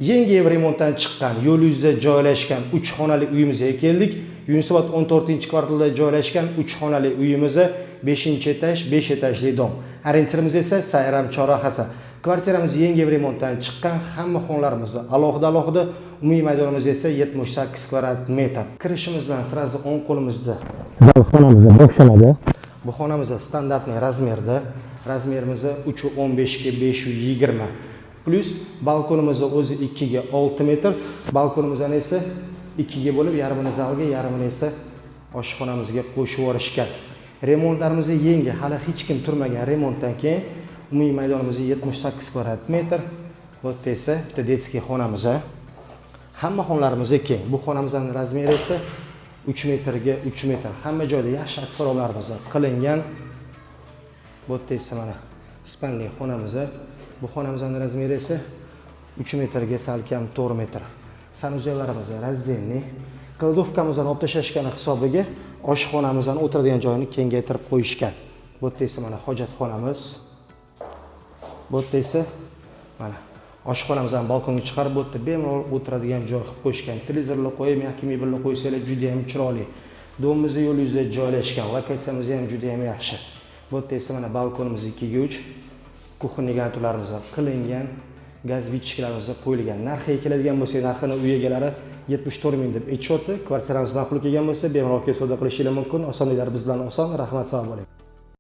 Yangi ev remontdan chiqqan, yo'l yuzida joylashgan 3 xonali uyimizga keldik. Yunusobod 14-kvartalda joylashgan 3 xonali uyimizni 5-etaj, 5 etajli dom. Orientirimiz esa Sayram chorrahasi. Kvartiramiz yangi ev remontdan chiqqan, hamma xonlarimizni alohida, umumiy maydonimiz esa 78 kvadrat metr. Kirishimizdan sirazi o'ng qo'limizda xonamizda boshlanadi. Bu xonamiz standartniy razmerda. Razmerimiz 3.15 ga 5.20. Plus balkonimiz o'zi 2 ga 6 metr. Balkonimizdan esa 2 ga bo'lib, yarmini zalga, yarmini esa oshxonamizga qo'shib yuborishgan. Remontlarimiz yangi, hali hech kim turmagan remontdan keyin umumiy maydonimiz 78 kvadrat metr. Bu esa bitta detskiy xonamiz. Hamma xonlarimiz keng. Bu xonamizning razmeri esa 3 metrga 3 metr. Hamma joyda yaxshi akvaryumlarimiz qilingan. Bu esa mana spanli xonamiz. Bu xonamizning razmeri esa 3 metrga salkam 4 metr. Sanuzellarimiz razzenli. Kladovkamizdan olib tashlashgan hisobiga oshxonamizdan o'tiradigan joyini kengaytirib qo'yishgan. Bu esa mana hojatxonamiz. Bu esa mana oshxonamizdan balkonga chiqarib o'tdi, bemalol o'tiradigan joy qilib qo'yishgan. Televizorlar qo'yib, yoki mebellar qo'ysalar juda ham chiroyli. Domimiz yo'l yuzida joylashgan, lokatsiyamiz ham juda ham yaxshi. Bu esa mana balkonimiz 2 ga 3. Kuxonniy garnituralarimiz qilingan, gaz vichkalarimiz qo'yilgan. Narxiga keladigan bo'lsa, narxini uy egalari 74 ming deb aytishyapti. Kvartiramiz ma'qul kelgan bo'lsa, bemalol savdo qilishingiz mumkin. Osonliklar biz bilan oson. Rahmat, sog' bo'ling.